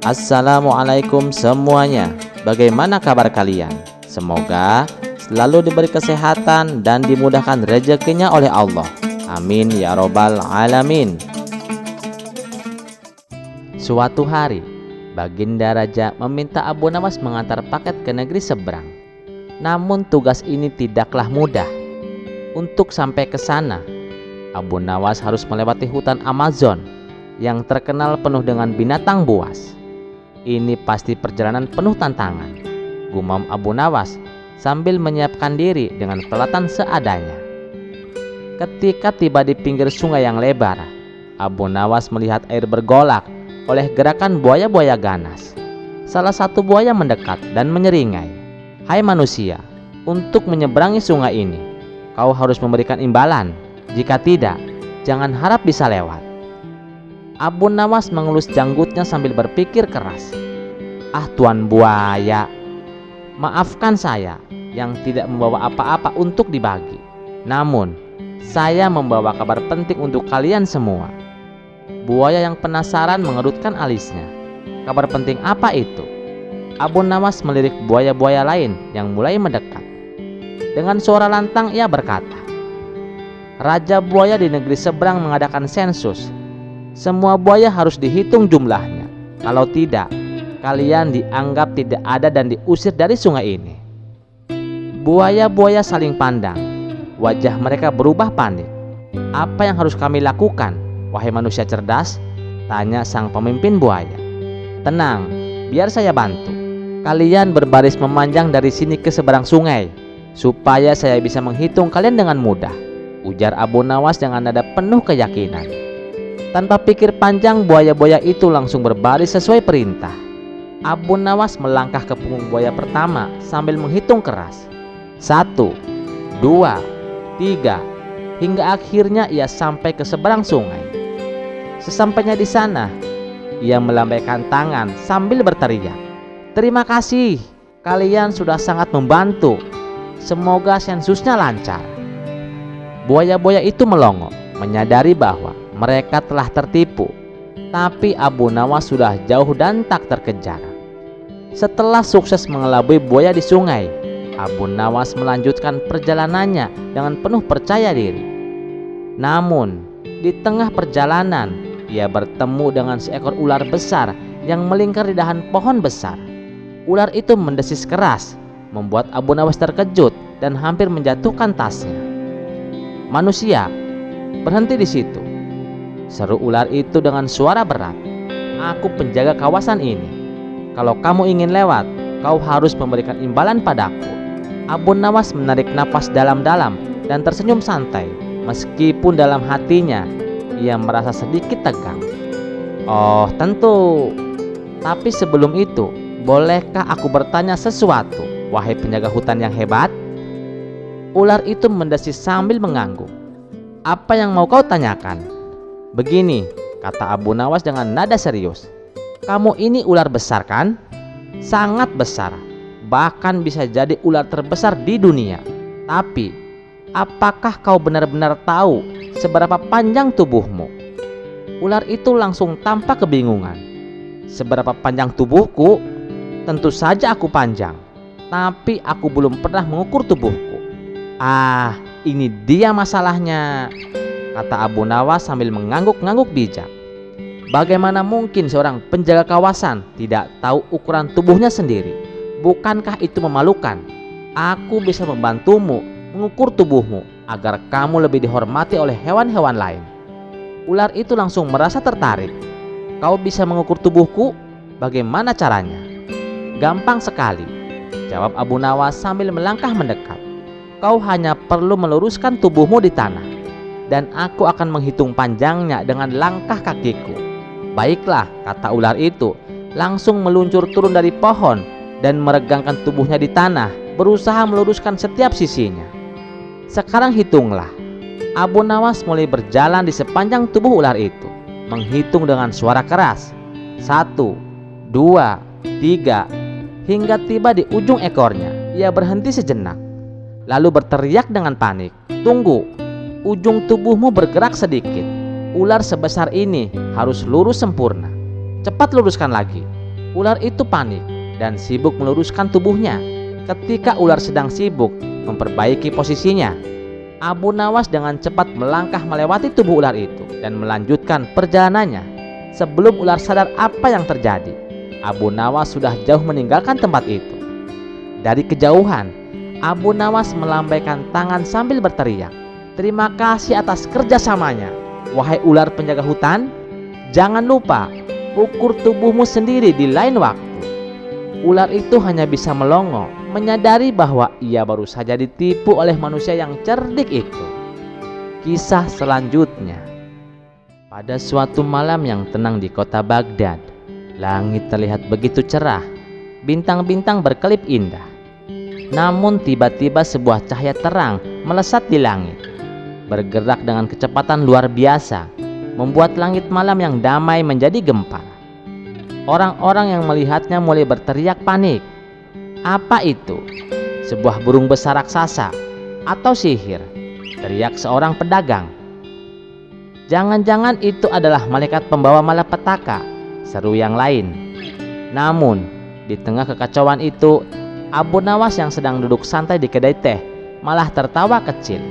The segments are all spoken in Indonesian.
Assalamualaikum semuanya. Bagaimana kabar kalian? Semoga selalu diberi kesehatan dan dimudahkan rezekinya oleh Allah. Amin ya robbal alamin. Suatu hari, Baginda Raja meminta Abu Nawas mengantar paket ke negeri seberang. Namun tugas ini tidaklah mudah. Untuk sampai ke sana, Abu Nawas harus melewati hutan Amazon yang terkenal penuh dengan binatang buas. Ini pasti perjalanan penuh tantangan, gumam Abu Nawas sambil menyiapkan diri dengan peralatan seadanya. Ketika tiba di pinggir sungai yang lebar, Abu Nawas melihat air bergolak oleh gerakan buaya-buaya ganas. Salah satu buaya mendekat dan menyeringai, "Hai manusia, untuk menyeberangi sungai ini, kau harus memberikan imbalan. Jika tidak, jangan harap bisa lewat." Abu Nawas mengelus janggutnya sambil berpikir keras. "Ah tuan buaya, maafkan saya yang tidak membawa apa-apa untuk dibagi. Namun, saya membawa kabar penting untuk kalian semua." Buaya yang penasaran mengerutkan alisnya. "Kabar penting apa itu?" Abu Nawas melirik buaya-buaya lain yang mulai mendekat. Dengan suara lantang ia berkata, "Raja buaya di negeri seberang mengadakan sensus. Semua buaya harus dihitung jumlahnya. Kalau tidak, kalian dianggap tidak ada dan diusir dari sungai ini." Buaya-buaya saling pandang. Wajah mereka berubah panik. "Apa yang harus kami lakukan, wahai manusia cerdas?" tanya sang pemimpin buaya. "Tenang, biar saya bantu. Kalian berbaris memanjang dari sini ke seberang sungai, supaya saya bisa menghitung kalian dengan mudah," ujar Abu Nawas dengan nada penuh keyakinan. Tanpa pikir panjang, buaya-buaya itu langsung berbaris sesuai perintah. Abu Nawas melangkah ke punggung buaya pertama sambil menghitung keras. 1, 2, 3, hingga akhirnya ia sampai ke seberang sungai. Sesampainya di sana, ia melambaikan tangan sambil berteriak, "Terima kasih, kalian sudah sangat membantu. Semoga sensusnya lancar." Buaya-buaya itu melongo, menyadari bahwa mereka telah tertipu. Tapi Abu Nawas sudah jauh dan tak terkejar. Setelah sukses mengelabui buaya di sungai, Abu Nawas melanjutkan perjalanannya dengan penuh percaya diri. Namun, di tengah perjalanan, ia bertemu dengan seekor ular besar yang melingkar di dahan pohon besar. Ular itu mendesis keras, membuat Abu Nawas terkejut dan hampir menjatuhkan tasnya. "Manusia, berhenti di situ," seru ular itu dengan suara berat. "Aku penjaga kawasan ini. Kalau kamu ingin lewat, kau harus memberikan imbalan padaku." Abu Nawas menarik napas dalam-dalam dan tersenyum santai, meskipun dalam hatinya ia merasa sedikit tegang. "Oh tentu, tapi sebelum itu, bolehkah aku bertanya sesuatu, wahai penjaga hutan yang hebat?" Ular itu mendesis sambil mengangguk. "Apa yang mau kau tanyakan?" "Begini," kata Abu Nawas dengan nada serius, "kamu ini ular besar kan? Sangat besar, bahkan bisa jadi ular terbesar di dunia. Tapi, apakah kau benar-benar tahu seberapa panjang tubuhmu?" Ular itu langsung tampak kebingungan. "Seberapa panjang tubuhku? Tentu saja aku panjang, tapi aku belum pernah mengukur tubuhku." "Ah, ini dia masalahnya," kata Abu Nawas sambil mengangguk-ngangguk bijak. "Bagaimana mungkin seorang penjaga kawasan tidak tahu ukuran tubuhnya sendiri? Bukankah itu memalukan? Aku bisa membantumu mengukur tubuhmu agar kamu lebih dihormati oleh hewan-hewan lain." Ular itu langsung merasa tertarik. "Kau bisa mengukur tubuhku? Bagaimana caranya?" "Gampang sekali," jawab Abu Nawas sambil melangkah mendekat. "Kau hanya perlu meluruskan tubuhmu di tanah, dan aku akan menghitung panjangnya dengan langkah kakiku." "Baiklah," kata ular itu, langsung meluncur turun dari pohon dan meregangkan tubuhnya di tanah, berusaha meluruskan setiap sisinya. "Sekarang hitunglah." Abu Nawas mulai berjalan di sepanjang tubuh ular itu, menghitung dengan suara keras. 1, 2, 3, hingga tiba di ujung ekornya. Ia berhenti sejenak, lalu berteriak dengan panik, "Tunggu, ujung tubuhmu bergerak sedikit. Ular sebesar ini harus lurus sempurna. Cepat luruskan lagi." Ular itu panik dan sibuk meluruskan tubuhnya. Ketika ular sedang sibuk memperbaiki posisinya, Abu Nawas dengan cepat melangkah melewati tubuh ular itu dan melanjutkan perjalanannya. Sebelum ular sadar apa yang terjadi, Abu Nawas sudah jauh meninggalkan tempat itu. Dari kejauhan, Abu Nawas melambaikan tangan sambil berteriak, "Terima kasih atas kerjasamanya, wahai ular penjaga hutan. Jangan lupa, ukur tubuhmu sendiri di lain waktu." Ular itu hanya bisa melongo, menyadari bahwa ia baru saja ditipu oleh manusia yang cerdik itu. Kisah selanjutnya. Pada suatu malam yang tenang di kota Baghdad, langit terlihat begitu cerah, bintang-bintang berkelip indah. Namun tiba-tiba sebuah cahaya terang melesat di langit, bergerak dengan kecepatan luar biasa, membuat langit malam yang damai menjadi gempar. Orang-orang yang melihatnya mulai berteriak panik. Apa itu? Sebuah burung besar raksasa atau sihir? Teriak seorang pedagang. Jangan-jangan itu adalah malaikat pembawa malapetaka, seru yang lain. Namun, di tengah kekacauan itu, Abu Nawas yang sedang duduk santai di kedai teh malah tertawa kecil.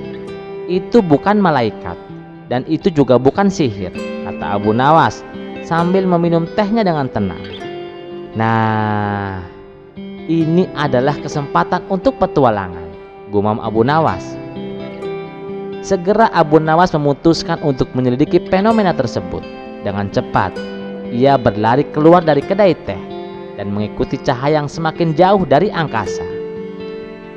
Itu bukan malaikat, dan itu juga bukan sihir, kata Abu Nawas sambil meminum tehnya dengan tenang. Nah, ini adalah kesempatan untuk petualangan, gumam Abu Nawas. Segera Abu Nawas memutuskan untuk menyelidiki fenomena tersebut. Dengan cepat, ia berlari keluar dari kedai teh dan mengikuti cahaya yang semakin jauh dari angkasa.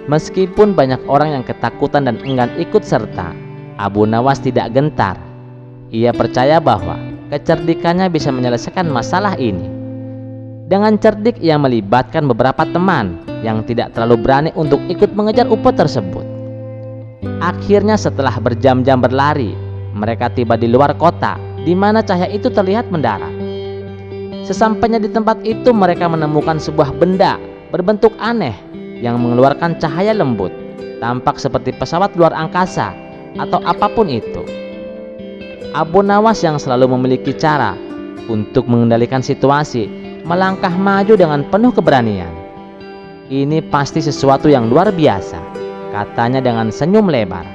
Meskipun banyak orang yang ketakutan dan enggan ikut serta, Abu Nawas tidak gentar. Ia percaya bahwa kecerdikannya bisa menyelesaikan masalah ini. Dengan cerdik ia melibatkan beberapa teman yang tidak terlalu berani untuk ikut mengejar UFO tersebut. Akhirnya setelah berjam-jam berlari, mereka tiba di luar kota di mana cahaya itu terlihat mendarat. Sesampainya di tempat itu, mereka menemukan sebuah benda berbentuk aneh yang mengeluarkan cahaya lembut, tampak seperti pesawat luar angkasa atau apapun itu. Abu Nawas yang selalu memiliki cara untuk mengendalikan situasi melangkah maju dengan penuh keberanian. "Ini pasti sesuatu yang luar biasa," katanya dengan senyum lebar.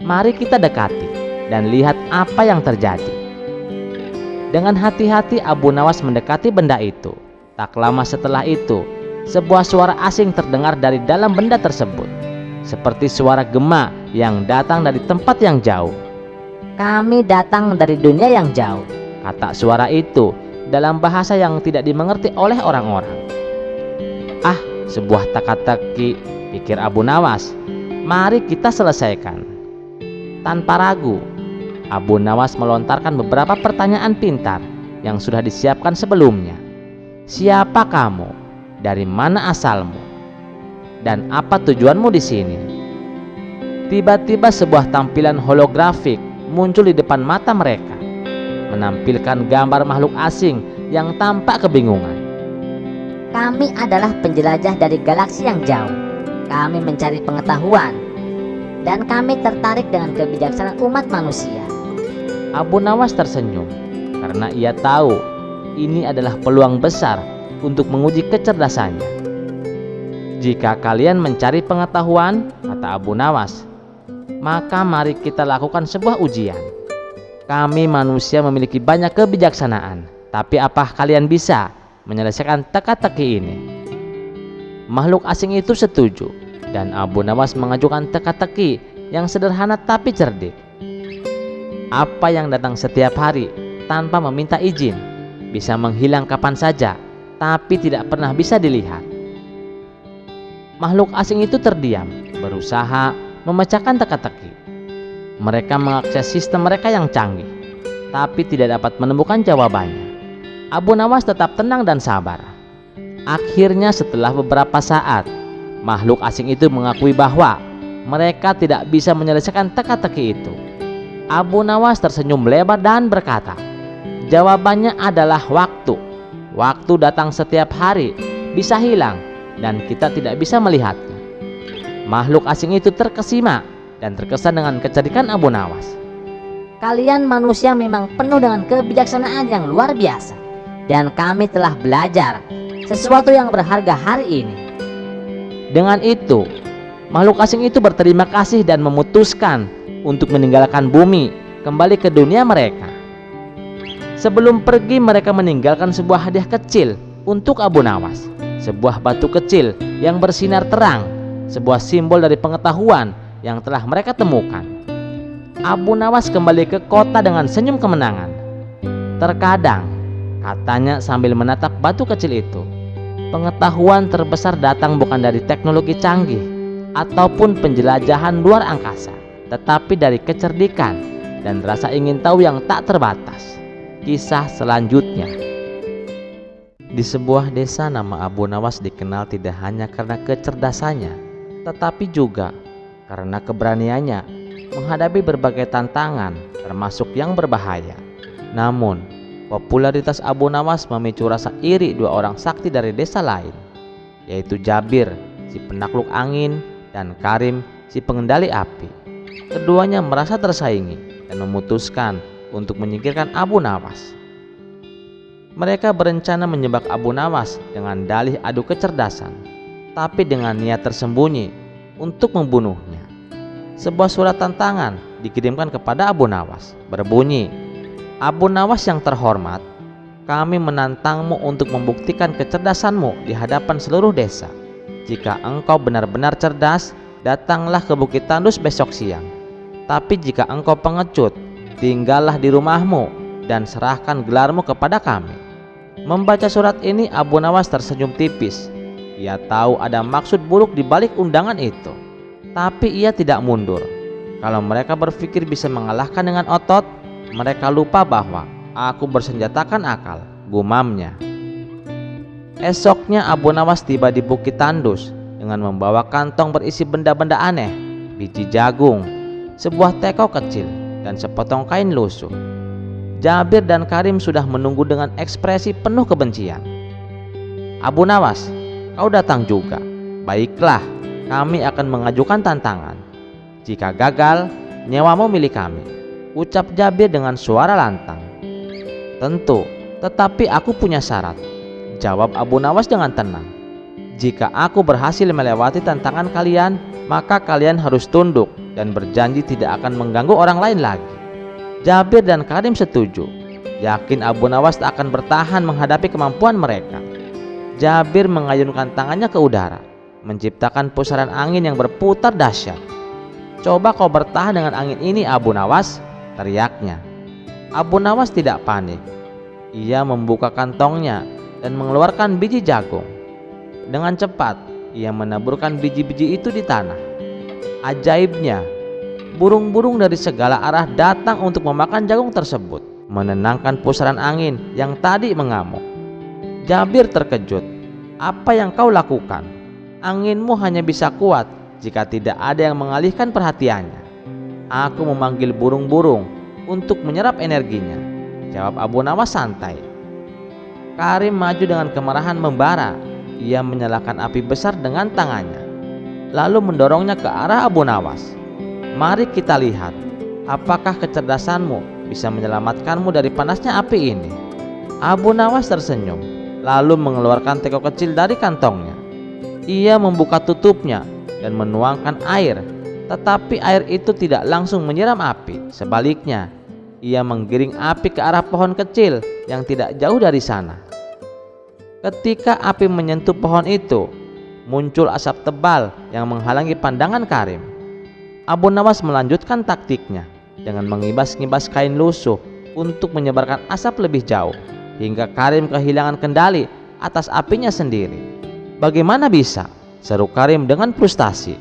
"Mari kita dekati dan lihat apa yang terjadi." Dengan hati-hati Abu Nawas mendekati benda itu. Tak lama setelah itu, sebuah suara asing terdengar dari dalam benda tersebut, seperti suara gema yang datang dari tempat yang jauh. "Kami datang dari dunia yang jauh," kata suara itu dalam bahasa yang tidak dimengerti oleh orang-orang. "Ah, sebuah teka-teki," pikir Abu Nawas. "Mari kita selesaikan." Tanpa ragu, Abu Nawas melontarkan beberapa pertanyaan pintar yang sudah disiapkan sebelumnya. "Siapa kamu? Dari mana asalmu? Dan apa tujuanmu di sini?" Tiba-tiba sebuah tampilan holografik muncul di depan mata mereka, menampilkan gambar makhluk asing yang tampak kebingungan. "Kami adalah penjelajah dari galaksi yang jauh. Kami mencari pengetahuan, dan kami tertarik dengan kebijaksanaan umat manusia." Abu Nawas tersenyum karena ia tahu ini adalah peluang besar untuk menguji kecerdasannya. "Jika kalian mencari pengetahuan," kata Abu Nawas, "maka mari kita lakukan sebuah ujian. Kami manusia memiliki banyak kebijaksanaan, tapi apa kalian bisa menyelesaikan teka-teki ini?" Makhluk asing itu setuju, dan Abu Nawas mengajukan teka-teki yang sederhana tapi cerdik. Apa yang datang setiap hari tanpa meminta izin, bisa menghilang kapan saja, tapi tidak pernah bisa dilihat. Makhluk asing itu terdiam, berusaha memecahkan teka-teki. Mereka mengakses sistem mereka yang canggih, tapi tidak dapat menemukan jawabannya. Abu Nawas tetap tenang dan sabar. Akhirnya setelah beberapa saat, makhluk asing itu mengakui bahwa mereka tidak bisa menyelesaikan teka-teki itu. Abu Nawas tersenyum lebar dan berkata, "Jawabannya adalah waktu. Waktu datang setiap hari, bisa hilang, dan kita tidak bisa melihatnya." Makhluk asing itu terkesima dan terkesan dengan kecerdikan Abu Nawas. "Kalian manusia memang penuh dengan kebijaksanaan yang luar biasa, dan kami telah belajar sesuatu yang berharga hari ini. Dengan itu, makhluk asing itu berterima kasih dan memutuskan untuk meninggalkan bumi, kembali ke dunia mereka. Sebelum pergi, mereka meninggalkan sebuah hadiah kecil untuk Abu Nawas, sebuah batu kecil yang bersinar terang, sebuah simbol dari pengetahuan yang telah mereka temukan. Abu Nawas kembali ke kota dengan senyum kemenangan. Terkadang, katanya sambil menatap batu kecil itu, pengetahuan terbesar datang bukan dari teknologi canggih ataupun penjelajahan luar angkasa, tetapi dari kecerdikan dan rasa ingin tahu yang tak terbatas. Kisah selanjutnya. Di sebuah desa, nama Abu Nawas dikenal tidak hanya karena kecerdasannya, tetapi juga karena keberaniannya menghadapi berbagai tantangan, termasuk yang berbahaya. Namun, popularitas Abu Nawas memicu rasa iri dua orang sakti dari desa lain, yaitu Jabir, si penakluk angin, dan Karim, si pengendali api. Keduanya merasa tersaingi dan memutuskan untuk menyingkirkan Abu Nawas. Mereka berencana menjebak Abu Nawas dengan dalih adu kecerdasan, tapi dengan niat tersembunyi untuk membunuhnya. Sebuah surat tantangan dikirimkan kepada Abu Nawas, berbunyi, "Abu Nawas yang terhormat, kami menantangmu untuk membuktikan kecerdasanmu di hadapan seluruh desa. Jika engkau benar-benar cerdas, datanglah ke Bukit Tandus besok siang. Tapi jika engkau pengecut, tinggallah di rumahmu dan serahkan gelarmu kepada kami." Membaca surat ini, Abu Nawas tersenyum tipis. Ia tahu ada maksud buruk di balik undangan itu, tapi ia tidak mundur. Kalau mereka berpikir bisa mengalahkan dengan otot, mereka lupa bahwa aku bersenjatakan akal, gumamnya. Esoknya Abu Nawas tiba di Bukit Tandus dengan membawa kantong berisi benda-benda aneh, biji jagung, sebuah teko kecil, dan sepotong kain lusuh. Jabir dan Karim sudah menunggu dengan ekspresi penuh kebencian. "Abu Nawas, kau datang juga. Baiklah, kami akan mengajukan tantangan. Jika gagal, nyawamu milik kami," ucap Jabir dengan suara lantang. "Tentu, tetapi aku punya syarat," jawab Abu Nawas dengan tenang. "Jika aku berhasil melewati tantangan kalian, maka kalian harus tunduk dan berjanji tidak akan mengganggu orang lain lagi." Jabir dan Karim setuju, yakin Abu Nawas tak akan bertahan menghadapi kemampuan mereka. Jabir mengayunkan tangannya ke udara, menciptakan pusaran angin yang berputar dahsyat. "Coba kau bertahan dengan angin ini, Abu Nawas," teriaknya. Abu Nawas tidak panik. Ia membuka kantongnya dan mengeluarkan biji jagung. Dengan cepat, ia menaburkan biji-biji itu di tanah. Ajaibnya, burung-burung dari segala arah datang untuk memakan jagung tersebut, menenangkan pusaran angin yang tadi mengamuk. Jabir terkejut. "Apa yang kau lakukan? Anginmu hanya bisa kuat jika tidak ada yang mengalihkan perhatiannya." "Aku memanggil burung-burung untuk menyerap energinya," jawab Abu Nawas santai. Karim maju dengan kemarahan membara. Ia menyalakan api besar dengan tangannya, lalu mendorongnya ke arah Abu Nawas. "Mari kita lihat, apakah kecerdasanmu bisa menyelamatkanmu dari panasnya api ini." Abu Nawas tersenyum, lalu mengeluarkan teko kecil dari kantongnya. Ia membuka tutupnya dan menuangkan air, tetapi air itu tidak langsung menyiram api. Sebaliknya, ia menggiring api ke arah pohon kecil yang tidak jauh dari sana. Ketika api menyentuh pohon itu, muncul asap tebal yang menghalangi pandangan Karim. Abu Nawas melanjutkan taktiknya dengan mengibas-ngibas kain lusuh untuk menyebarkan asap lebih jauh, hingga Karim kehilangan kendali atas apinya sendiri. "Bagaimana bisa?" seru Karim dengan frustasi.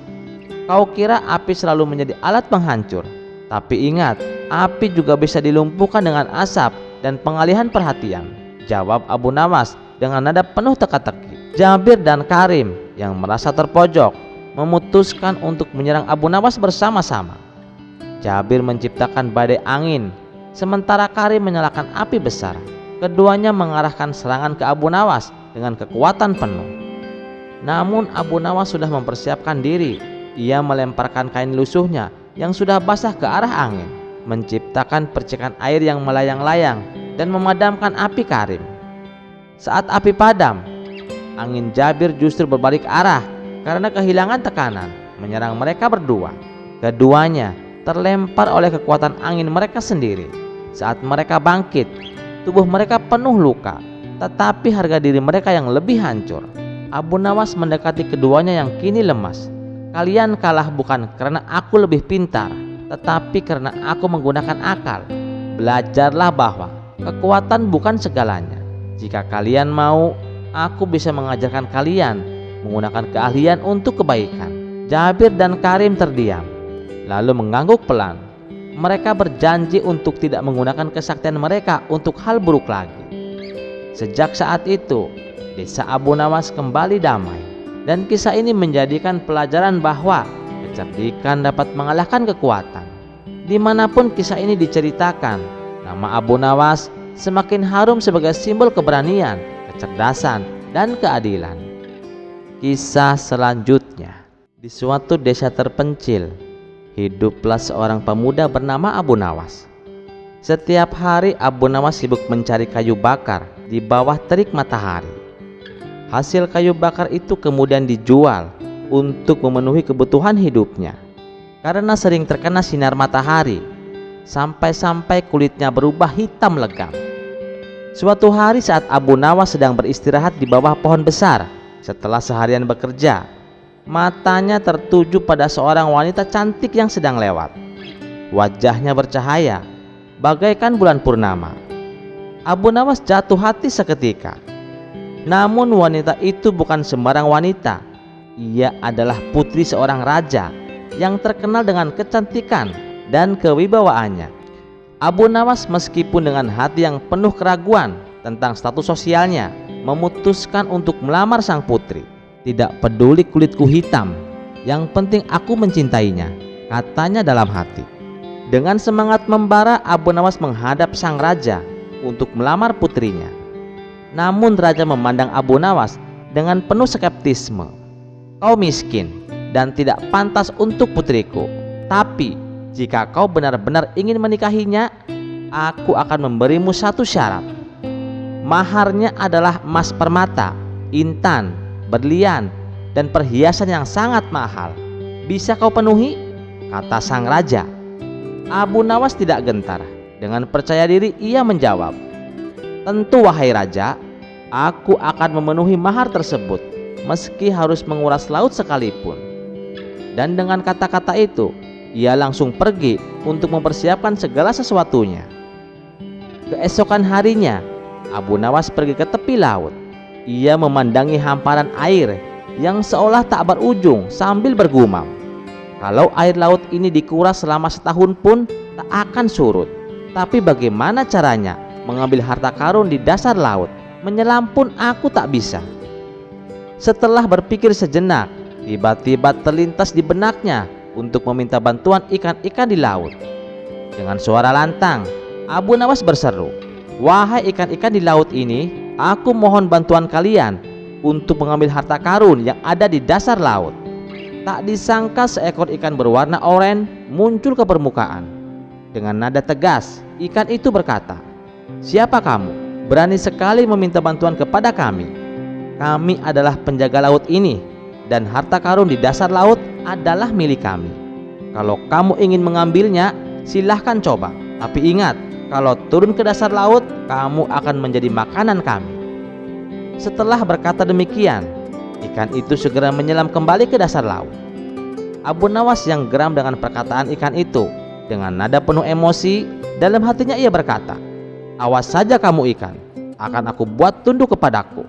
"Kau kira api selalu menjadi alat penghancur, tapi ingat, api juga bisa dilumpuhkan dengan asap dan pengalihan perhatian," jawab Abu Nawas dengan nada penuh teka-teki. Jabir dan Karim yang merasa terpojok memutuskan untuk menyerang Abu Nawas bersama-sama. Jabir menciptakan badai angin, sementara Karim menyalakan api besar. Keduanya mengarahkan serangan ke Abu Nawas dengan kekuatan penuh. Namun Abu Nawas sudah mempersiapkan diri. Ia melemparkan kain lusuhnya yang sudah basah ke arah angin, menciptakan percikan air yang melayang-layang dan memadamkan api Karim. Saat api padam, angin Jabir justru berbalik arah karena kehilangan tekanan menyerang mereka berdua. Keduanya terlempar oleh kekuatan angin mereka sendiri. Saat mereka bangkit, tubuh mereka penuh luka, tetapi harga diri mereka yang lebih hancur. Abu Nawas mendekati keduanya yang kini lemas. Kalian kalah bukan karena aku lebih pintar, tetapi karena aku menggunakan akal. Belajarlah bahwa kekuatan bukan segalanya. Jika kalian mau, aku bisa mengajarkan kalian menggunakan keahlian untuk kebaikan. Jabir dan Karim terdiam, lalu mengangguk pelan. Mereka berjanji untuk tidak menggunakan kesaktian mereka untuk hal buruk lagi. Sejak saat itu, desa Abu Nawas kembali damai, dan kisah ini menjadikan pelajaran bahwa kecerdikan dapat mengalahkan kekuatan. Dimanapun kisah ini diceritakan, nama Abu Nawas semakin harum sebagai simbol keberanian, kecerdasan, dan keadilan. Kisah selanjutnya. Di suatu desa terpencil, hiduplah seorang pemuda bernama Abu Nawas. Setiap hari Abu Nawas sibuk mencari kayu bakar di bawah terik matahari. Hasil kayu bakar itu kemudian dijual untuk memenuhi kebutuhan hidupnya. Karena sering terkena sinar matahari, sampai-sampai kulitnya berubah hitam legam. Suatu hari saat Abu Nawas sedang beristirahat di bawah pohon besar, setelah seharian bekerja, matanya tertuju pada seorang wanita cantik yang sedang lewat. Wajahnya bercahaya bagaikan bulan purnama. Abu Nawas jatuh hati seketika. Namun wanita itu bukan sembarang wanita. Ia adalah putri seorang raja yang terkenal dengan kecantikan dan kewibawaannya. Abu Nawas meskipun dengan hati yang penuh keraguan tentang status sosialnya, memutuskan untuk melamar sang putri. Tidak peduli kulitku hitam, yang penting aku mencintainya, katanya dalam hati. Dengan semangat membara, Abu Nawas menghadap sang raja untuk melamar putrinya. Namun raja memandang Abu Nawas dengan penuh skeptisme. Kau miskin dan tidak pantas untuk putriku. Tapi jika kau benar-benar ingin menikahinya, aku akan memberimu satu syarat. Maharnya adalah emas permata, intan, berlian, dan perhiasan yang sangat mahal. Bisa kau penuhi? Kata sang raja. Abu Nawas tidak gentar. Dengan percaya diri ia menjawab, tentu wahai raja, aku akan memenuhi mahar tersebut, meski harus menguras laut sekalipun. Dan dengan kata-kata itu, ia langsung pergi untuk mempersiapkan segala sesuatunya. Keesokan harinya, Abu Nawas pergi ke tepi laut. Ia memandangi hamparan air yang seolah tak berujung sambil bergumam, kalau air laut ini dikuras selama setahun pun tak akan surut. Tapi bagaimana caranya mengambil harta karun di dasar laut? Menyelam pun aku tak bisa. Setelah berpikir sejenak, tiba-tiba terlintas di benaknya untuk meminta bantuan ikan-ikan di laut. Dengan suara lantang, Abu Nawas berseru, wahai ikan-ikan di laut ini, aku mohon bantuan kalian untuk mengambil harta karun yang ada di dasar laut. Tak disangka seekor ikan berwarna oranye muncul ke permukaan. Dengan nada tegas, ikan itu berkata, siapa kamu? Berani sekali meminta bantuan kepada kami. Kami adalah penjaga laut ini, dan harta karun di dasar laut adalah milik kami. Kalau kamu ingin mengambilnya, silahkan coba. Tapi ingat, kalau turun ke dasar laut, kamu akan menjadi makanan kami. Setelah berkata demikian, ikan itu segera menyelam kembali ke dasar laut. Abu Nawas yang geram dengan perkataan ikan itu, dengan nada penuh emosi, dalam hatinya ia berkata, awas saja kamu ikan, akan aku buat tunduk kepadaku.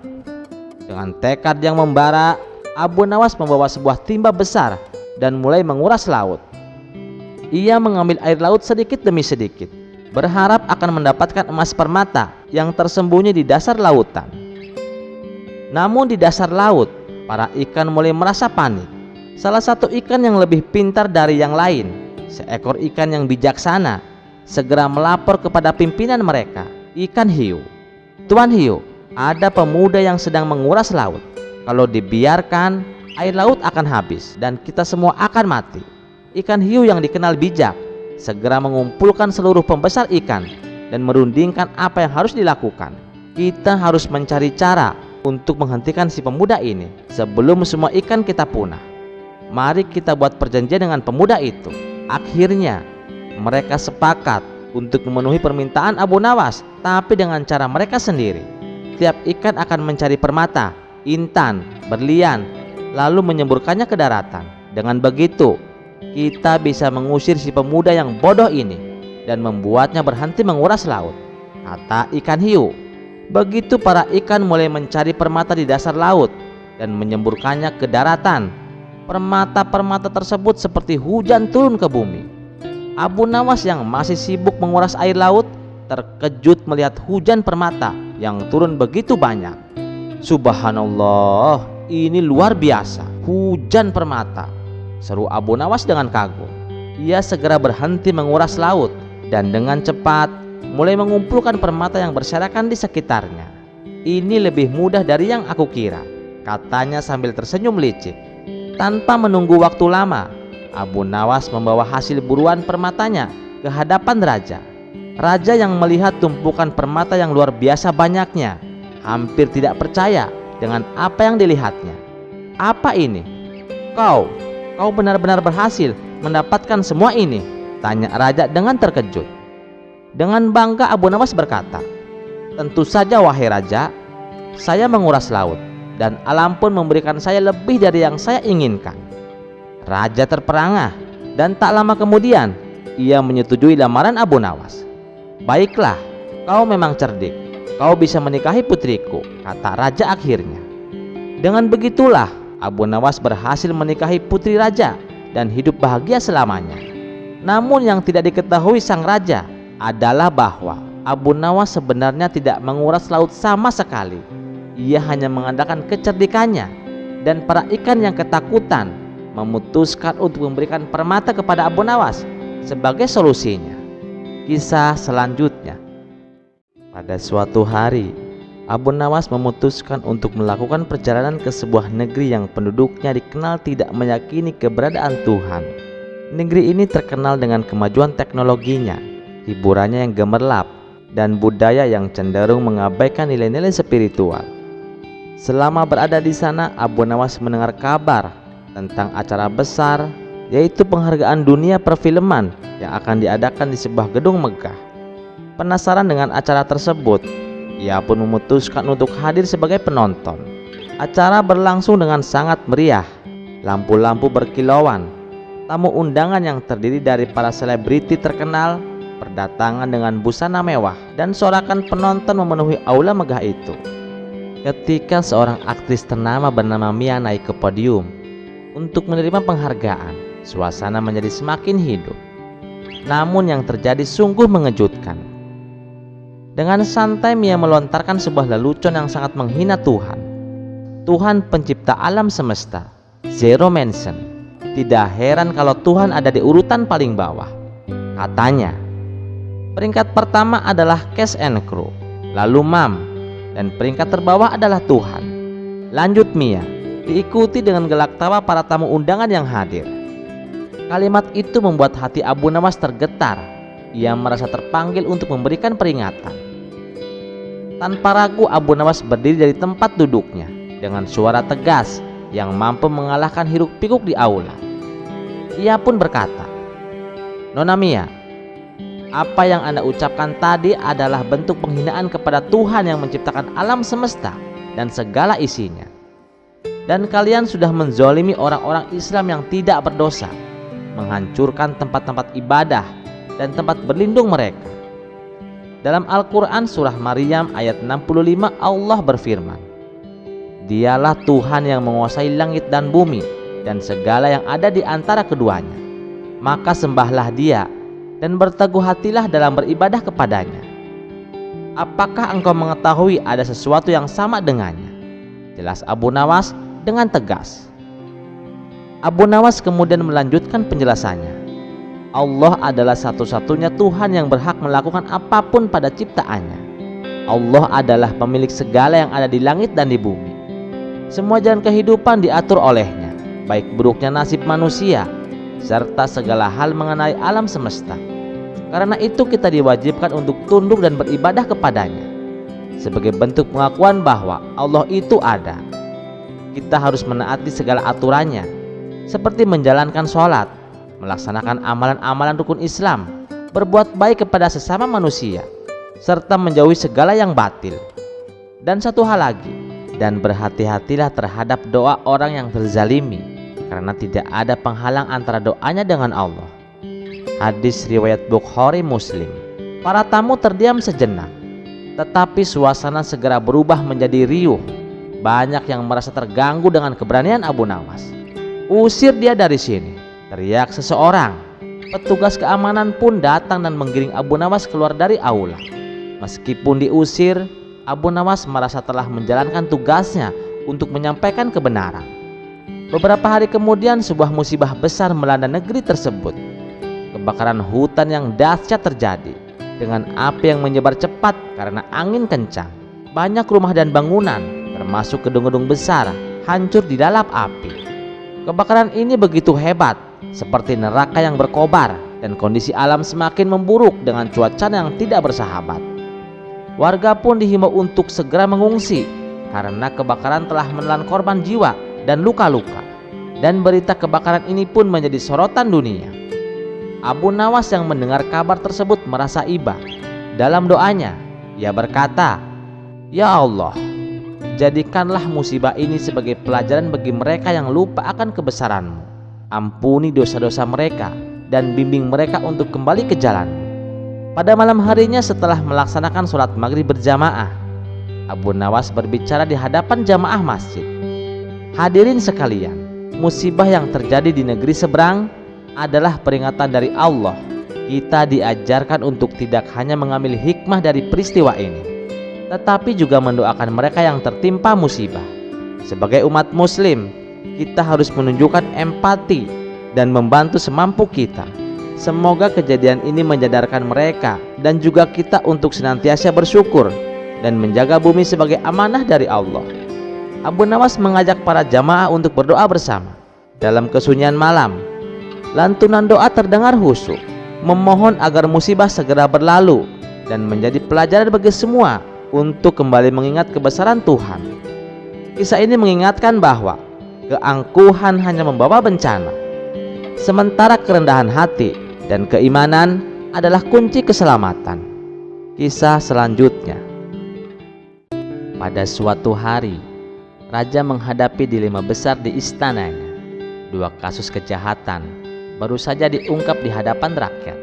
Dengan tekad yang membara, Abu Nawas membawa sebuah timba besar dan mulai menguras laut. Ia mengambil air laut sedikit demi sedikit, berharap akan mendapatkan emas permata yang tersembunyi di dasar lautan. Namun di dasar laut, para ikan mulai merasa panik. Salah satu ikan yang lebih pintar dari yang lain, seekor ikan yang bijaksana, segera melapor kepada pimpinan mereka, ikan hiu. Tuan hiu, ada pemuda yang sedang menguras laut. Kalau dibiarkan, air laut akan habis dan kita semua akan mati. Ikan hiu yang dikenal bijak segera mengumpulkan seluruh pembesar ikan dan merundingkan apa yang harus dilakukan. Kita harus mencari cara untuk menghentikan si pemuda ini sebelum semua ikan kita punah. Mari kita buat perjanjian dengan pemuda itu. Akhirnya mereka sepakat untuk memenuhi permintaan Abu Nawas, tapi dengan cara mereka sendiri. Tiap ikan akan mencari permata, intan, berlian, lalu menyemburkannya ke daratan. Dengan begitu, kita bisa mengusir si pemuda yang bodoh ini dan membuatnya berhenti menguras laut, kata ikan hiu. Begitu para ikan mulai mencari permata di dasar laut dan menyemburkannya ke daratan. Permata-permata tersebut seperti hujan turun ke bumi. Abu Nawas yang masih sibuk menguras air laut terkejut melihat hujan permata yang turun begitu banyak. Subhanallah, ini luar biasa, hujan permata, seru Abu Nawas dengan kagum. Ia segera berhenti menguras laut dan dengan cepat mulai mengumpulkan permata yang berserakan di sekitarnya. Ini lebih mudah dari yang aku kira, katanya sambil tersenyum licik. Tanpa menunggu waktu lama, Abu Nawas membawa hasil buruan permatanya ke hadapan raja. Raja yang melihat tumpukan permata yang luar biasa banyaknya hampir tidak percaya dengan apa yang dilihatnya. Apa ini? Kau benar-benar berhasil mendapatkan semua ini? Tanya raja dengan terkejut. Dengan bangga Abu Nawas berkata, tentu saja wahai raja, saya menguras laut dan alam pun memberikan saya lebih dari yang saya inginkan. Raja terperangah dan tak lama kemudian ia menyetujui lamaran Abu Nawas. Baiklah, kau memang cerdik, kau bisa menikahi putriku, kata raja akhirnya. Dengan begitulah Abu Nawas berhasil menikahi putri raja dan hidup bahagia selamanya. Namun yang tidak diketahui sang raja adalah bahwa Abu Nawas sebenarnya tidak menguras laut sama sekali. Ia hanya mengandalkan kecerdikannya, dan para ikan yang ketakutan memutuskan untuk memberikan permata kepada Abu Nawas sebagai solusinya. Kisah selanjutnya. Pada suatu hari, Abu Nawas memutuskan untuk melakukan perjalanan ke sebuah negeri yang penduduknya dikenal tidak meyakini keberadaan Tuhan. Negeri ini terkenal dengan kemajuan teknologinya, hiburannya yang gemerlap, dan budaya yang cenderung mengabaikan nilai-nilai spiritual. Selama berada di sana, Abu Nawas mendengar kabar tentang acara besar, yaitu penghargaan dunia perfilman yang akan diadakan di sebuah gedung megah. Penasaran dengan acara tersebut, ia pun memutuskan untuk hadir sebagai penonton. Acara berlangsung dengan sangat meriah, lampu-lampu berkilauan, tamu undangan yang terdiri dari para selebriti terkenal berdatangan dengan busana mewah, dan sorakan penonton memenuhi aula megah itu. Ketika seorang aktris ternama bernama Mia naik ke podium untuk menerima penghargaan, suasana menjadi semakin hidup. Namun yang terjadi sungguh mengejutkan. Dengan santai Mia melontarkan sebuah lelucon yang sangat menghina Tuhan. Tuhan pencipta alam semesta, Zero Mention. Tidak heran kalau Tuhan ada di urutan paling bawah. Katanya, peringkat pertama adalah Cast and Crew, lalu Mam, dan peringkat terbawah adalah Tuhan. Lanjut Mia, diikuti dengan gelak tawa para tamu undangan yang hadir. Kalimat itu membuat hati Abu Nawas tergetar. Ia merasa terpanggil untuk memberikan peringatan. Tanpa ragu Abu Nawas berdiri dari tempat duduknya dengan suara tegas yang mampu mengalahkan hiruk-pikuk di aula. Ia pun berkata, Nona Mia, apa yang Anda ucapkan tadi adalah bentuk penghinaan kepada Tuhan yang menciptakan alam semesta dan segala isinya. Dan kalian sudah menzolimi orang-orang Islam yang tidak berdosa, menghancurkan tempat-tempat ibadah dan tempat berlindung mereka. Dalam Al-Quran surah Maryam ayat 65 Allah berfirman, Dialah Tuhan yang menguasai langit dan bumi dan segala yang ada di antara keduanya. Maka sembahlah Dia dan berteguh hatilah dalam beribadah kepadanya. Apakah engkau mengetahui ada sesuatu yang sama dengannya? Jelas Abu Nawas dengan tegas. Abu Nawas kemudian melanjutkan penjelasannya. Allah adalah satu-satunya Tuhan yang berhak melakukan apapun pada ciptaannya. Allah adalah pemilik segala yang ada di langit dan di bumi. Semua jalan kehidupan diatur olehnya, baik buruknya nasib manusia serta segala hal mengenai alam semesta. Karena itu kita diwajibkan untuk tunduk dan beribadah kepadanya. sebagai bentuk pengakuan bahwa Allah itu ada. Kita harus menaati segala aturannya, seperti menjalankan sholat, melaksanakan amalan-amalan rukun Islam, berbuat baik kepada sesama manusia, serta menjauhi segala yang batil. Dan satu hal lagi, dan berhati-hatilah terhadap doa orang yang terzalimi, karena tidak ada penghalang antara doanya dengan Allah. Hadis riwayat Bukhari Muslim. Para tamu terdiam sejenak, tetapi suasana segera berubah menjadi riuh. Banyak yang merasa terganggu dengan keberanian Abu Nawas. "Usir dia dari sini," teriak seseorang. Petugas keamanan pun datang dan menggiring Abu Nawas keluar dari aula. Meskipun diusir, Abu Nawas merasa telah menjalankan tugasnya untuk menyampaikan kebenaran. Beberapa hari kemudian sebuah musibah besar melanda negeri tersebut. Kebakaran hutan yang dahsyat terjadi, dengan api yang menyebar cepat karena angin kencang. Banyak rumah dan bangunan, termasuk gedung-gedung besar, hancur di dalam api. Kebakaran ini begitu hebat, seperti neraka yang berkobar, dan kondisi alam semakin memburuk dengan cuaca yang tidak bersahabat. Warga pun dihimbau untuk segera mengungsi karena kebakaran telah menelan korban jiwa dan luka-luka. Dan berita kebakaran ini pun menjadi sorotan dunia. Abu Nawas yang mendengar kabar tersebut merasa iba. Dalam doanya, ia berkata, "Ya Allah, jadikanlah musibah ini sebagai pelajaran bagi mereka yang lupa akan kebesaran-Mu. Ampuni dosa-dosa mereka dan bimbing mereka untuk kembali ke jalan-Mu." Pada malam harinya setelah melaksanakan sholat maghrib berjamaah, Abu Nawas berbicara di hadapan jamaah masjid. "Hadirin sekalian, musibah yang terjadi di negeri seberang adalah peringatan dari Allah. Kita diajarkan untuk tidak hanya mengambil hikmah dari peristiwa ini, tetapi juga mendoakan mereka yang tertimpa musibah. Sebagai umat muslim, kita harus menunjukkan empati dan membantu semampu kita. Semoga kejadian ini menyadarkan mereka dan juga kita untuk senantiasa bersyukur dan menjaga bumi sebagai amanah dari Allah." Abu Nawas mengajak para jamaah untuk berdoa bersama. Dalam kesunyian malam, lantunan doa terdengar khusyuk, memohon agar musibah segera berlalu dan menjadi pelajaran bagi semua untuk kembali mengingat kebesaran Tuhan. Kisah ini mengingatkan bahwa keangkuhan hanya membawa bencana, sementara kerendahan hati dan keimanan adalah kunci keselamatan. Kisah selanjutnya. Pada suatu hari, raja menghadapi dilema besar di istananya. Dua kasus kejahatan baru saja diungkap di hadapan rakyat.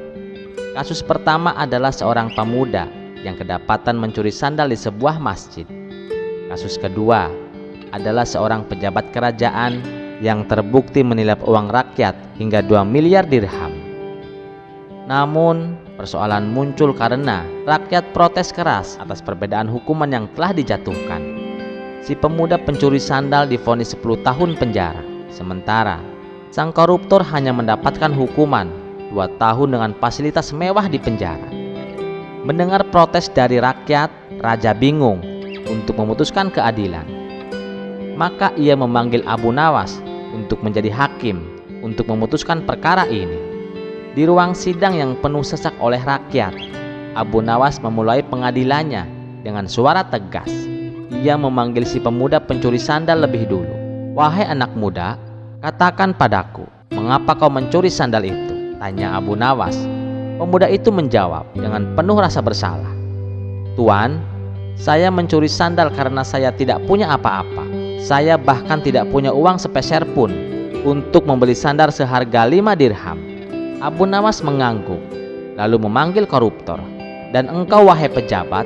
Kasus pertama adalah seorang pemuda yang kedapatan mencuri sandal di sebuah masjid. Kasus kedua adalah seorang pejabat kerajaan yang terbukti menilap uang rakyat hingga 2 miliar dirham. Namun, persoalan muncul karena rakyat protes keras atas perbedaan hukuman yang telah dijatuhkan. Si pemuda pencuri sandal divonis 10 tahun penjara, sementara sang koruptor hanya mendapatkan hukuman 2 tahun dengan fasilitas mewah di penjara. Mendengar protes dari rakyat, raja bingung untuk memutuskan keadilan. Maka ia memanggil Abu Nawas untuk menjadi hakim untuk memutuskan perkara ini. Di ruang sidang yang penuh sesak oleh rakyat, Abu Nawas memulai pengadilannya dengan suara tegas. Ia memanggil si pemuda pencuri sandal lebih dulu. "Wahai anak muda, katakan padaku, mengapa kau mencuri sandal itu?" tanya Abu Nawas. Pemuda itu menjawab dengan penuh rasa bersalah. "Tuan, saya mencuri sandal karena saya tidak punya apa-apa. Saya bahkan tidak punya uang sepeser pun untuk membeli sandal seharga 5 dirham. Abu Nawas mengangguk, lalu memanggil koruptor. "Dan engkau wahai pejabat,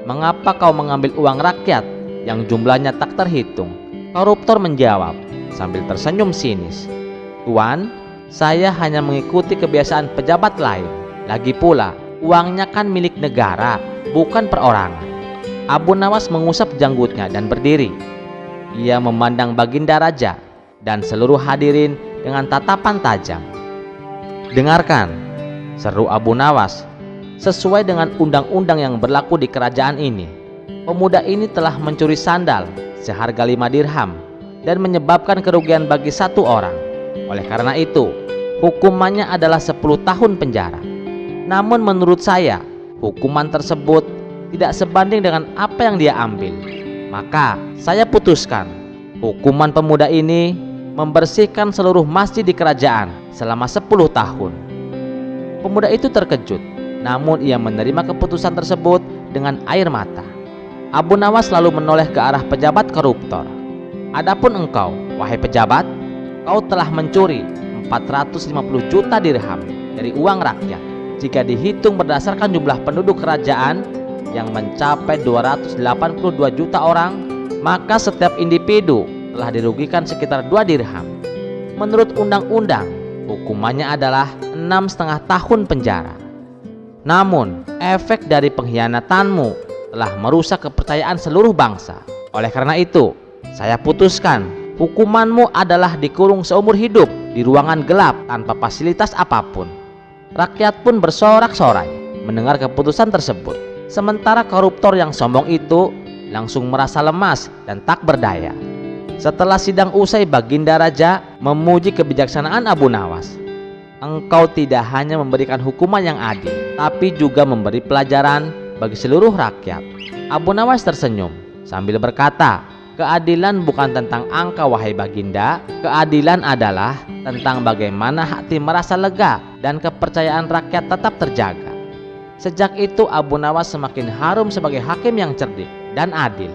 mengapa kau mengambil uang rakyat yang jumlahnya tak terhitung?" Koruptor menjawab sambil tersenyum sinis, "Tuan, saya hanya mengikuti kebiasaan pejabat lain. Lagi pula, uangnya kan milik negara, bukan perorangan." Abu Nawas mengusap janggutnya dan berdiri. Ia memandang baginda raja dan seluruh hadirin dengan tatapan tajam. "Dengarkan," seru Abu Nawas. "Sesuai dengan undang-undang yang berlaku di kerajaan ini, pemuda ini telah mencuri sandal seharga 5 dirham dan menyebabkan kerugian bagi 1 orang. Oleh karena itu, hukumannya adalah 10 tahun penjara. Namun menurut saya, hukuman tersebut tidak sebanding dengan apa yang dia ambil. Maka saya putuskan hukuman pemuda ini membersihkan seluruh masjid di kerajaan selama 10 tahun. Pemuda itu terkejut, namun ia menerima keputusan tersebut dengan air mata. Abu Nawas lalu menoleh ke arah pejabat koruptor. Adapun engkau, wahai pejabat, kau telah mencuri 450 juta dirham dari uang rakyat. Jika dihitung berdasarkan jumlah penduduk kerajaan yang mencapai 282 juta orang, maka setiap individu telah dirugikan sekitar 2 dirham. Menurut undang-undang, hukumannya adalah 6,5 tahun penjara. Namun, efek dari pengkhianatanmu telah merusak kepercayaan seluruh bangsa. Oleh karena itu, saya putuskan hukumanmu adalah dikurung seumur hidup di ruangan gelap tanpa fasilitas apapun. Rakyat pun bersorak-sorai mendengar keputusan tersebut. Sementara koruptor yang sombong itu langsung merasa lemas dan tak berdaya. Setelah sidang usai, Baginda Raja memuji kebijaksanaan Abu Nawas. Engkau tidak hanya memberikan hukuman yang adil, tapi juga memberi pelajaran bagi seluruh rakyat. Abu Nawas tersenyum sambil berkata, keadilan bukan tentang angka wahai Baginda. Keadilan adalah tentang bagaimana hati merasa lega dan kepercayaan rakyat tetap terjaga. Sejak itu Abu Nawas semakin harum sebagai hakim yang cerdik dan adil.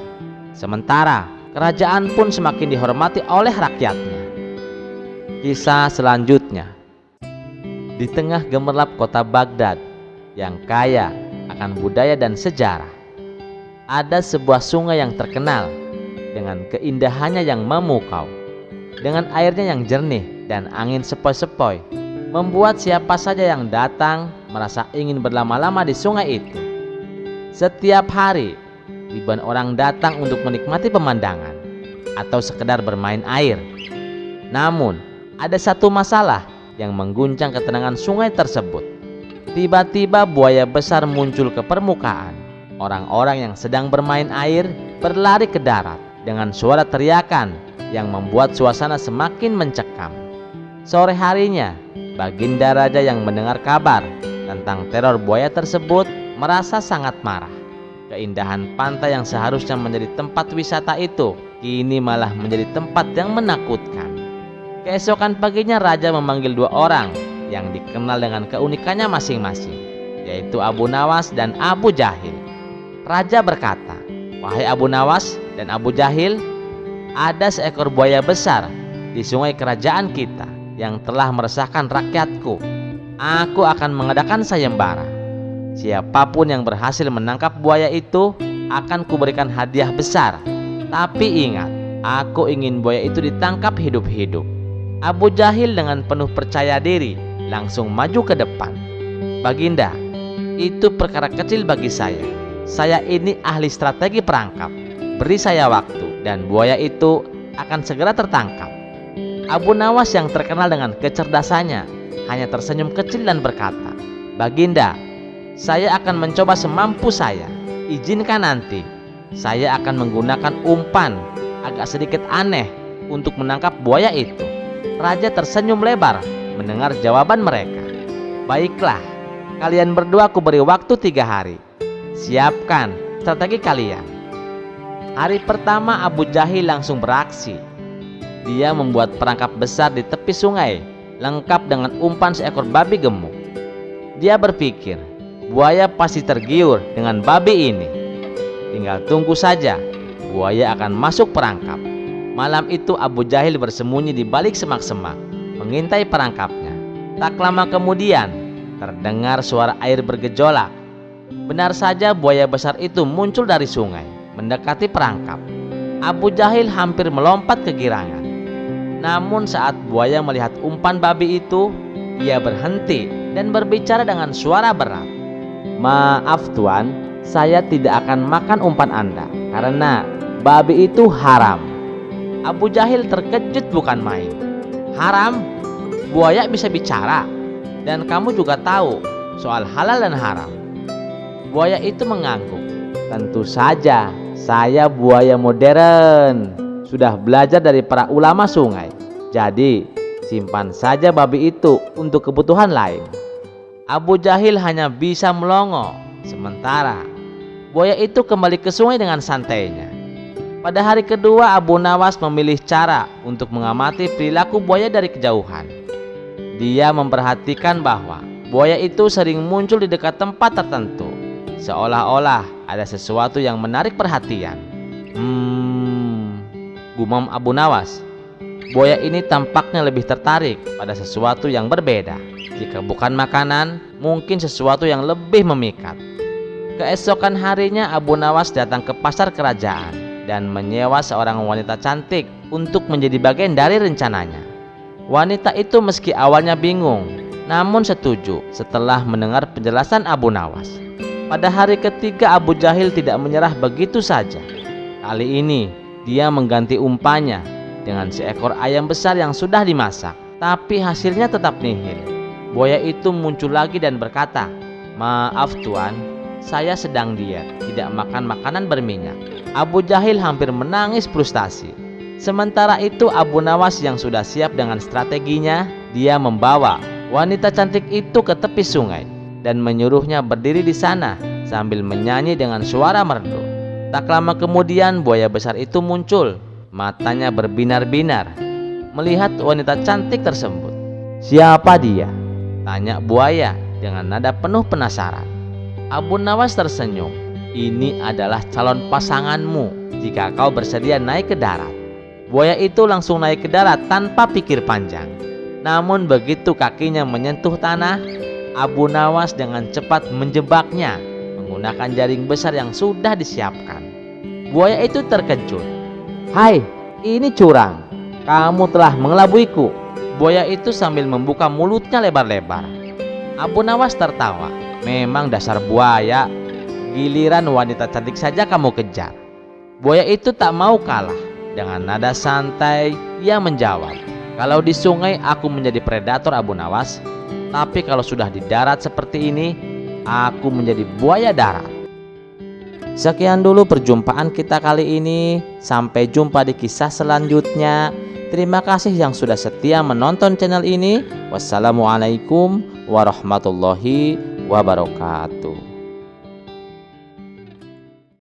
Sementara kerajaan pun semakin dihormati oleh rakyatnya. Kisah selanjutnya. Di tengah gemerlap kota Baghdad yang kaya akan budaya dan sejarah, ada sebuah sungai yang terkenal dengan keindahannya yang memukau. Dengan airnya yang jernih dan angin sepoi-sepoi, membuat siapa saja yang datang merasa ingin berlama-lama di sungai itu. Setiap hari, ribuan orang datang untuk menikmati pemandangan atau sekedar bermain air. Namun, ada satu masalah yang mengguncang ketenangan sungai tersebut. Tiba-tiba buaya besar muncul ke permukaan. Orang-orang yang sedang bermain air berlari ke darat dengan suara teriakan yang membuat suasana semakin mencekam. Sore harinya, Baginda Raja yang mendengar kabar tentang teror buaya tersebut merasa sangat marah. Keindahan pantai yang seharusnya menjadi tempat wisata itu kini malah menjadi tempat yang menakutkan. Keesokan paginya Raja memanggil 2 orang yang dikenal dengan keunikannya masing-masing, yaitu Abu Nawas dan Abu Jahil. Raja berkata, wahai Abu Nawas dan Abu Jahil, ada seekor buaya besar di sungai kerajaan kita yang telah meresahkan rakyatku. Aku akan mengadakan sayembara. Siapapun yang berhasil menangkap buaya itu akan kuberikan hadiah besar. Tapi ingat, aku ingin buaya itu ditangkap hidup-hidup. Abu Jahil dengan penuh percaya diri langsung maju ke depan. Baginda, itu perkara kecil bagi saya. Saya ini ahli strategi perangkap. Beri saya waktu dan buaya itu akan segera tertangkap. Abu Nawas yang terkenal dengan kecerdasannya hanya tersenyum kecil dan berkata, Baginda, saya akan mencoba semampu saya. Izinkan nanti saya akan menggunakan umpan agak sedikit aneh untuk menangkap buaya itu. Raja tersenyum lebar mendengar jawaban mereka. Baiklah, kalian berdua aku beri waktu 3 hari. Siapkan strategi kalian. Hari pertama Abu Jahil langsung beraksi. Dia membuat perangkap besar di tepi sungai, lengkap dengan umpan seekor babi gemuk. Dia berpikir, buaya pasti tergiur dengan babi ini. Tinggal tunggu saja, buaya akan masuk perangkap. Malam itu Abu Jahil bersembunyi di balik semak-semak, mengintai perangkapnya. Tak lama kemudian, terdengar suara air bergejolak. Benar saja buaya besar itu muncul dari sungai, mendekati perangkap. Abu Jahil hampir melompat kegirangan. Namun saat buaya melihat umpan babi itu, ia berhenti dan berbicara dengan suara berat. Maaf tuan, saya tidak akan makan umpan Anda karena babi itu haram. Abu Jahil terkejut bukan main. Haram? Buaya bisa bicara? Dan kamu juga tahu soal halal dan haram? Buaya itu mengangguk. Tentu saja, saya buaya modern. Sudah belajar dari para ulama sungai. Jadi, simpan saja babi itu untuk kebutuhan lain. Abu Jahil hanya bisa melongo. Sementara Buaya itu kembali ke sungai dengan santainya. Pada hari kedua, Abu Nawas memilih cara untuk mengamati perilaku buaya dari kejauhan. Dia memperhatikan bahwa buaya itu sering muncul di dekat tempat tertentu, seolah-olah ada sesuatu yang menarik perhatian. Gumam Abu Nawas. Buaya ini tampaknya lebih tertarik pada sesuatu yang berbeda. Jika bukan makanan, mungkin sesuatu yang lebih memikat. Keesokan harinya Abu Nawas datang ke pasar kerajaan dan menyewa seorang wanita cantik untuk menjadi bagian dari rencananya. Wanita itu meski awalnya bingung, namun setuju setelah mendengar penjelasan Abu Nawas. Pada hari ketiga, Abu Jahil tidak menyerah begitu saja. Kali ini dia mengganti umpannya dengan seekor ayam besar yang sudah dimasak, tapi hasilnya tetap nihil. Buaya itu muncul lagi dan berkata, "Maaf tuan, saya sedang diet, tidak makan makanan berminyak." Abu Jahil hampir menangis frustasi. Sementara itu Abu Nawas yang sudah siap dengan strateginya, dia membawa wanita cantik itu ke tepi sungai dan menyuruhnya berdiri di sana sambil menyanyi dengan suara merdu. Tak lama kemudian buaya besar itu muncul, matanya berbinar-binar melihat wanita cantik tersebut. "Siapa dia?" tanya buaya dengan nada penuh penasaran. Abu Nawas tersenyum. "Ini adalah calon pasanganmu jika kau bersedia naik ke darat." Buaya itu langsung naik ke darat tanpa pikir panjang. Namun begitu kakinya menyentuh tanah, Abu Nawas dengan cepat menjebaknya menggunakan jaring besar yang sudah disiapkan. Buaya itu terkejut. "Hai, ini curang. Kamu telah mengelabuiku." Buaya itu sambil membuka mulutnya lebar-lebar. Abu Nawas tertawa. "Memang dasar buaya, giliran wanita cantik saja kamu kejar." Buaya itu tak mau kalah. Dengan nada santai, ia menjawab, "Kalau di sungai aku menjadi predator Abu Nawas, tapi kalau sudah di darat seperti ini, aku menjadi buaya darat." Sekian dulu perjumpaan kita kali ini. Sampai jumpa di kisah selanjutnya. Terima kasih yang sudah setia menonton channel ini. Wassalamualaikum warahmatullahi wabarakatuh.